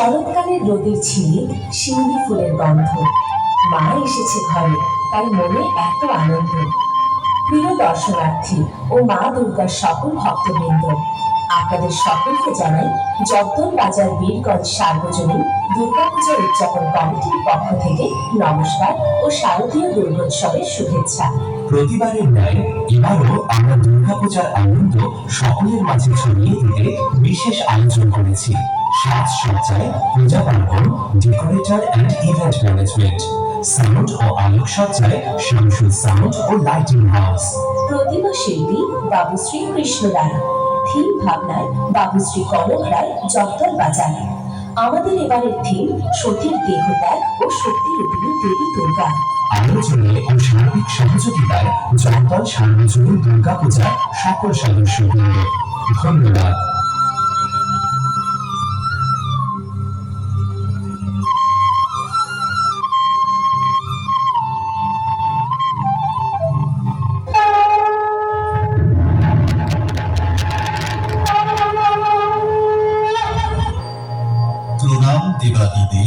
শরৎকালের রোদের ছিঁড়ে শিউলি ফুলের গন্ধ, মা এসেছে ঘরে, তাই মনে এত আনন্দ। প্রিয় দর্শনার্থী ও মা দুর্গার সকল ভক্তবৃন্দ, আপনাদের সকলকে জানাই জগদল বাজার বীরগঞ্জ সার্বজনীন দুর্গাপূজা উদযাপন কমিটির পক্ষ থেকে নমস্কার ও শারদীয় দুর্গোৎসবের শুভেচ্ছা। প্রতিবারের ন্যায় এবারও আমরা দুর্গাপূজার আনন্দ সকলের মাঝে ছড়িয়ে দিতে বিশেষ আয়োজন করেছি। সাজসজ্জায় পূজা পার্বণ, decorator and event management, sound ও আলোকসজ্জায় শামসুল সাউন্ড ও লাইটিং হাউস, প্রতিমা শিল্পী বাবুশ্রী কৃষ্ণ রায়, থিম ভাবনায় বাবুশ্রী কনক রায়, জগদল বাজার। আমাদের এবারের থিম সতীর দেহত্যাগ ও শক্তিরূপিণী দেবী দুর্গা। আয়োজনে ও সার্বিক সহযোগিতায় জগদল সার্বজনীন দুর্গাপূজার সকল সদস্যবৃন্দ, ধন্যবাদ। প্রণাম দেবাদিদে।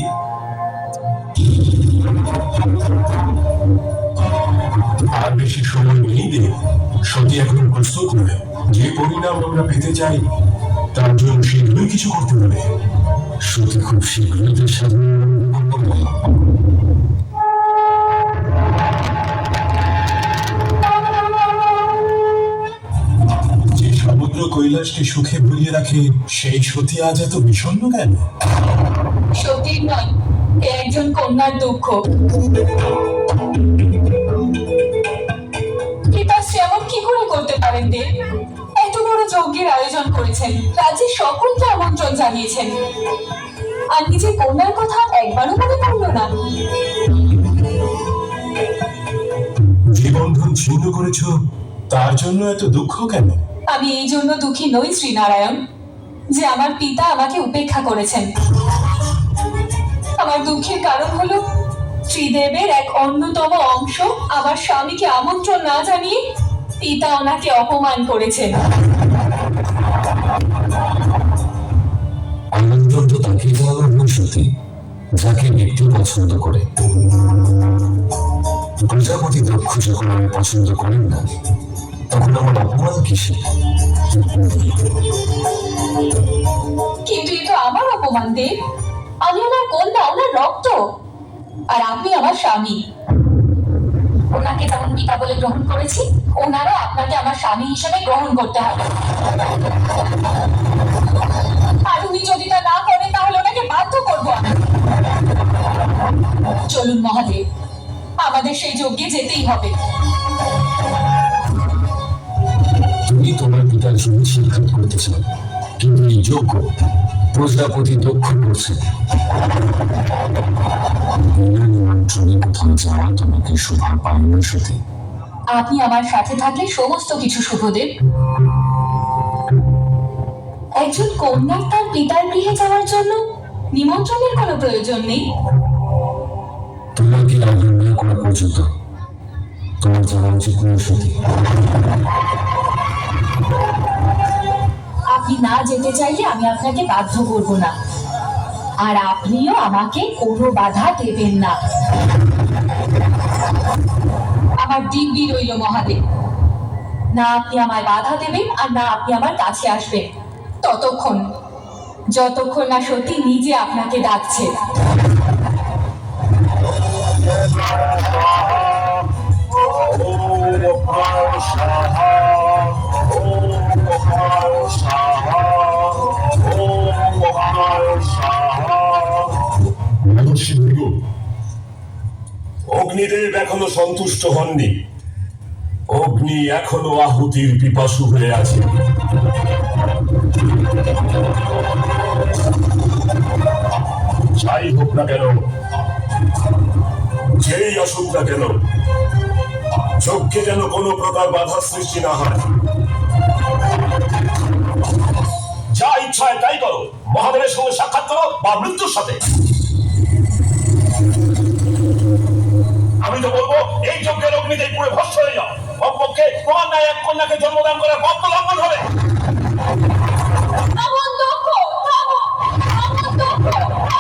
আর বেশি সময় নেই দেব, সতী এখন প্রস্তুত নয়। যে পরিণাম আমরা পেতে চাই তার জন্য শীঘ্রই কিছু করতে হবে। সতী খুব শীঘ্রই যে সাধন যে সমুদ্র কৈলাসকে সুখে ভরিয়ে রাখে সেই সতী আজ এত বিষণ্ণ কেন? সতীর নয়, এ একজন কন্যার দুঃখ। পিতাশ্রী এমন কি করে করতে পারেন দেব? এত বড় যজ্ঞের আয়োজন করেছেন, রাজ্যের সকলকে আমন্ত্রণ জানিয়েছেন, আর নিজের কন্যার কথা একবারও মনে পড়লো না। যে বন্ধন ছিন্ন করেছ তার জন্য এত দুঃখ কেন? আমি এই জন্য দুঃখী নই শ্রীনারায়ণ যে আমার পিতা আমাকে উপেক্ষা করেছেন। আমার দুঃখের কারণ হলো শ্রীদেবের এক অন্যতম অংশ আমার স্বামীকে আমন্ত্রণ না জানিয়ে পিতা ওনাকে অপমান করেছেন। আমন্ত্রণ তো তাকে দেওয়া ভুল সতী, যাকে ব্যক্তি পছন্দ করে। প্রজাপতি দক্ষ যখন আমি পছন্দ করেন না, তখন আমার অপমান কিসে? কিন্তু এ তো আমার অপমান দেব। আমি ওনার কন্যা, ওনার রক্ত, আর আপনি আমার স্বামী। ওনাকে যেমন পিতা বলে গ্রহণ করেছি, ওনারও আপনাকে আমার স্বামী হিসেবে গ্রহণ করতে হবে। আর উনি যদি তা না করেন তাহলে ওনাকে বাধ্য করবো আমি। চলুন মহাদেব, আমাদের সেই যজ্ঞে যেতেই হবে। তুমি তোমার পিতার জন্য সিদ্ধান্ত করতে চাও, কিন্তু এই যোগ্য প্রজাপতি দক্ষ করছে। বিনা নিমন্ত্রণে কোথাও যাওয়া তোমাকে শোভা পায় না সতী। আপনি আমার সাথে থাকলে সমস্ত কিছু শুভদেব। একজন কন্যার তার পিতার গৃহে যাওয়ার জন্য নিমন্ত্রণের কোনো প্রয়োজন নেই। তোমাকে আগ্রহ না করা পর্যন্ত তোমার যাওয়া উচিত নয় সতী। আপনি না যেতে চাইলে আমি আপনাকে বাধ্য করব না, আর আপনিও আমাকে কোনো বাধা দেবেন না। আমার দিব্যি রইল মহাদেব, না আপনি আমায় বাধা দেবেন আর না আপনি আমার কাছে আসবেন ততক্ষণ, যতক্ষণ না সত্যি নিজে আপনাকে ডাকছে। অগ্নিদেব এখনো সন্তুষ্ট হননি। অগ্নি এখনো আহুতির পিপাসু হয়ে আছে। যাই হোক না কেন, যেই আসুক না কেন, যজ্ঞে যেন কোনো প্রকার বাধা সৃষ্টি না হয়। যা ইচ্ছা তাই করো, মহাদেবের সঙ্গে সাক্ষাৎ করো বা মৃত্যুর সাথে। আমি তো বলবো এই যজ্ঞের অগ্নিতে পুরো ভস্ম হয়ে যাও, অপক্ষে তোমার ন্যায় এক কন্যাকে জন্মদান করার পাপ লঙ্ঘন হবে। আমার দুঃখ, আমার দুঃখ।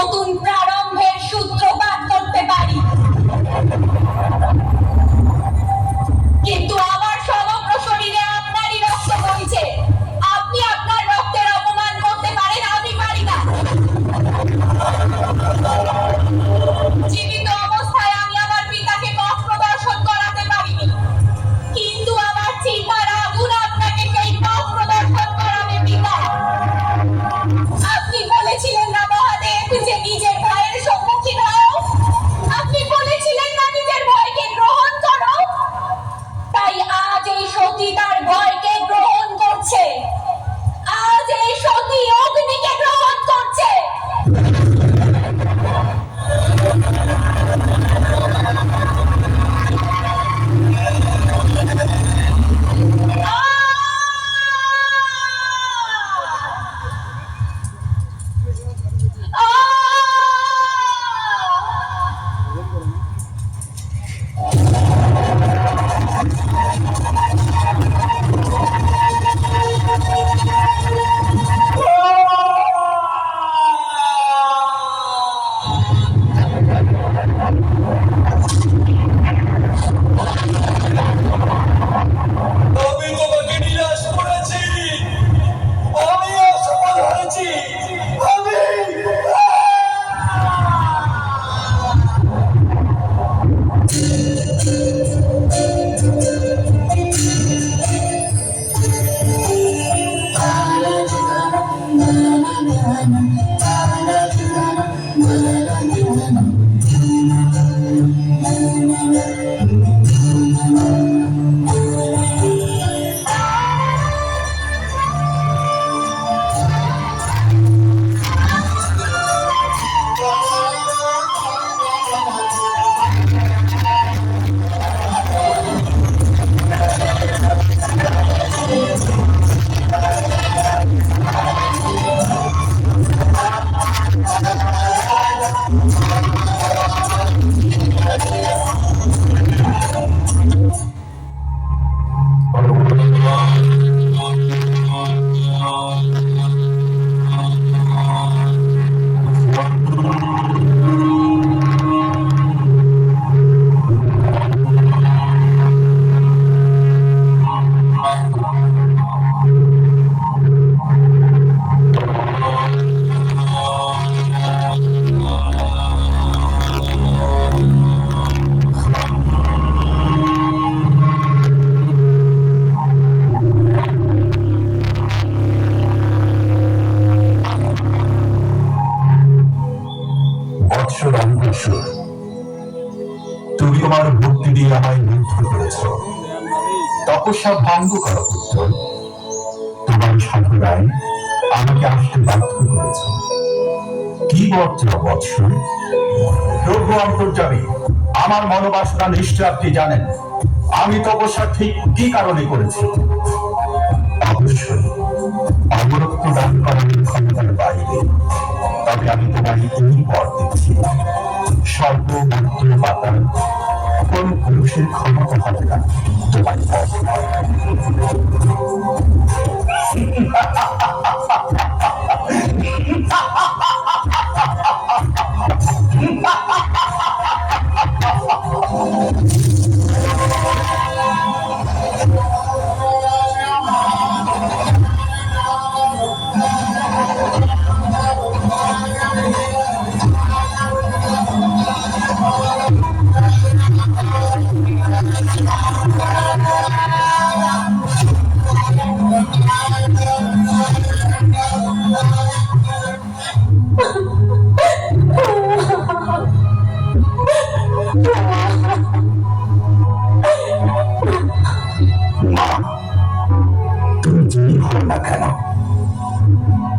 নতুন প্রারম্ভের সূত্রপাত করতে পারি। কিন্তু আমার সমগ্র শরীরে আপনারই রক্ত বইছে। আপনি আপনার রক্তের অপমান করতে পারেন, আমি পারি না। জীবিত অবস্থায় আমি আমার পিতাকে পথ প্রদর্শন করাতে পারিনি, কিন্তু আমার চিন্তার আগুন আপনাকে সেই পথ প্রদর্শন করাবে পিতা। আপনি বলেছিলেন না মহাদেব যে নিজের ভয়ের সম্মুখীন হও, আপনি বলেছিলেন না নিজের ভয়কে গ্রহণ করো। তাই আজ এই সতী তার ভয়কে গ্রহণ করছে, আজ এই সতী অগ্নিকে গ্রহণ করছে। আমি তোমাকে নিরাশ করেছি, আমি অসফল হয়েছি, আমি বৎস রামকেশ্বর, তুমি তোমার ভক্তি দিয়ে আমায় মুগ্ধ করেছ। তপস্যা ভঙ্গ করো পুত্র, তোমার সাধনায় আমাকে আসতে বাধ্য করেছ। কি বর্ত বৎস? প্রভু অন্তর্যামী, আমার মনোবাসনা নিশ্চয় আপনি জানেন। আমি তপস্যা ঠিক কি কারণে করেছি? অবশ্যই অমরত্ব দান করার ক্ষমতার বাইরে। তবে আমি তোমার এই পর দিচ্ছি, সর্বমাত্র পাতা কোন পুরুষের ক্ষমতা হবে না তোমার পথ। মা, তুমি যেই হও না কেন,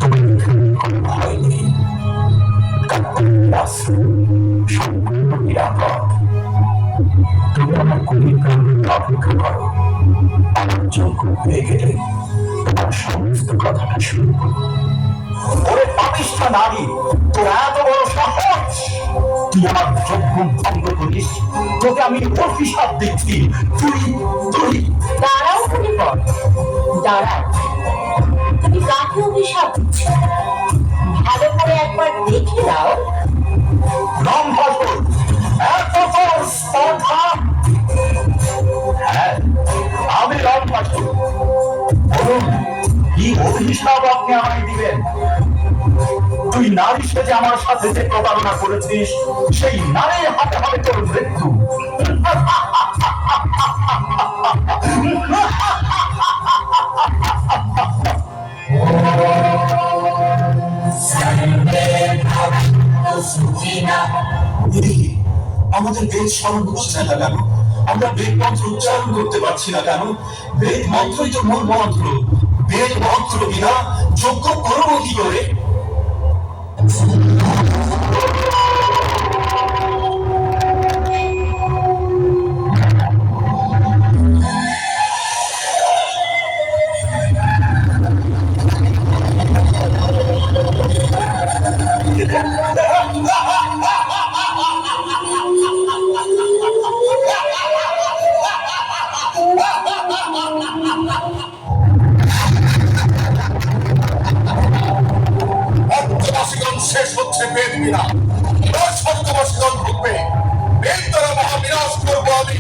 তোমার এখানে কোনো ভয় নেই। কাত্তায়নের আশ্রয় সম্পূর্ণ নিরাপদ। তুমি আমার কুড়ি প্রাণের অপেক্ষা করো। আমার যোগ্য হয়ে গেলে তোমার সমস্ত কথাটা শুনবো। ওরে পাপিষ্ঠা নারী, তোর এত বড় সাহস! তুই আমার যজ্ঞ ভঙ্গ করিস? তোকে আমি অভিশাপ দিচ্ছি। তুই তুই দাঁড়াও ফণিপর, দাঁড়াও। তুমি কাকে অভিশাপ দিচ্ছ? ভালো করে একবার দেখে নাও আপনি আমায় দিবেন। তুই নারী সেজে আমার সাথে যে প্রতারণা করেছিস, সেই নারীর হাতে হবে তোর মৃত্যু। আমাদের বেদ স্মরণ হচ্ছে না কেন? আমরা বেদ মন্ত্র উচ্চারণ করতে পারছি না কেন? বেদ মন্ত্রই তো মূল মন্ত্র। বেদ মন্ত্র বিনা যজ্ঞ করবো কি করে? অর্থবাসীগণ শেষ হচ্ছে বেদ বিনা, এবার স্বর্গবাসীগণ ঢুকবে। বেদ দ্বারা মহাবিনাশ করবো আমি।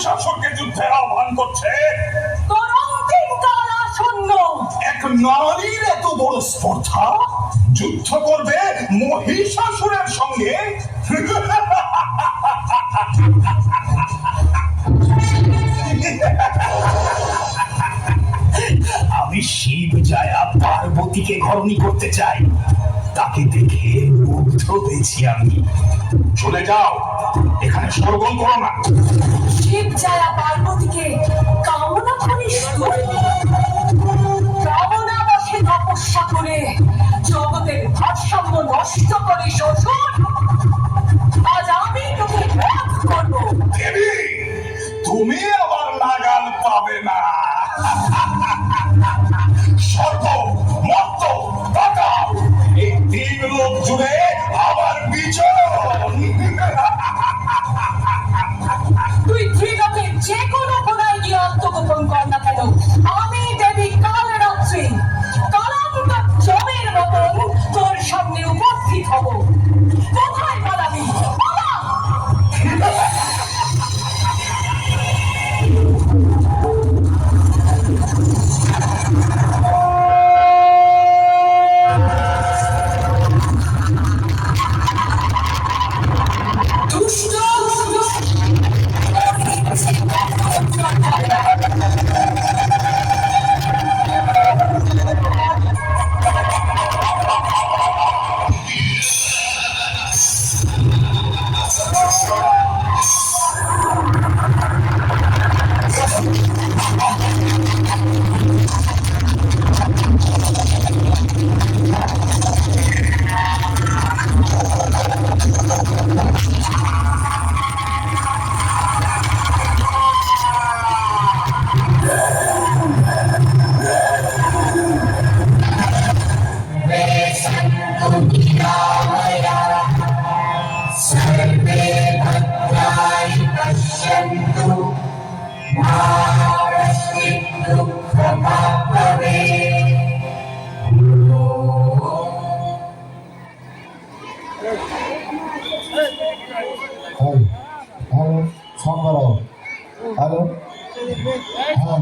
শাসককে যুদ্ধের আহ্বান করছে? তোর অন্তিম কাল আসন্ন। এক নারীর এত বড় স্পর্ধা, যুদ্ধ করবে মহিষাসুরের সঙ্গে? আমি শিব জায়া পার্বতীকে ঘরণী করতে চাই। তাকে দেখে মুগ্ধ হয়েছি আমি। চলে যাও, এখানে সরগোল করো না। শিব জায়া পার্বতীকে কামনা করিস তুই? কামনা বসে তপস্যা করে জগতের ভারসাম্য নষ্ট করিস অসুর। আজ আমি তোকে বধ করবো। দেবী, তুমি আবার নাগাল পাবে না। স্বর্গ, মর্ত, পাতাল, এই তিন লোক জুড়ে আবার বিচরণ। তুই ত্রিলোকের যে কোনো কোনায় গিয়ে আত্মগোপন কর না কেন, আমি দেবী কালরাত্রি কালান্ত জমের মতন তোর সামনে উপস্থিত হব। কোথায় পালাবি? পালা! Hello hello hello hello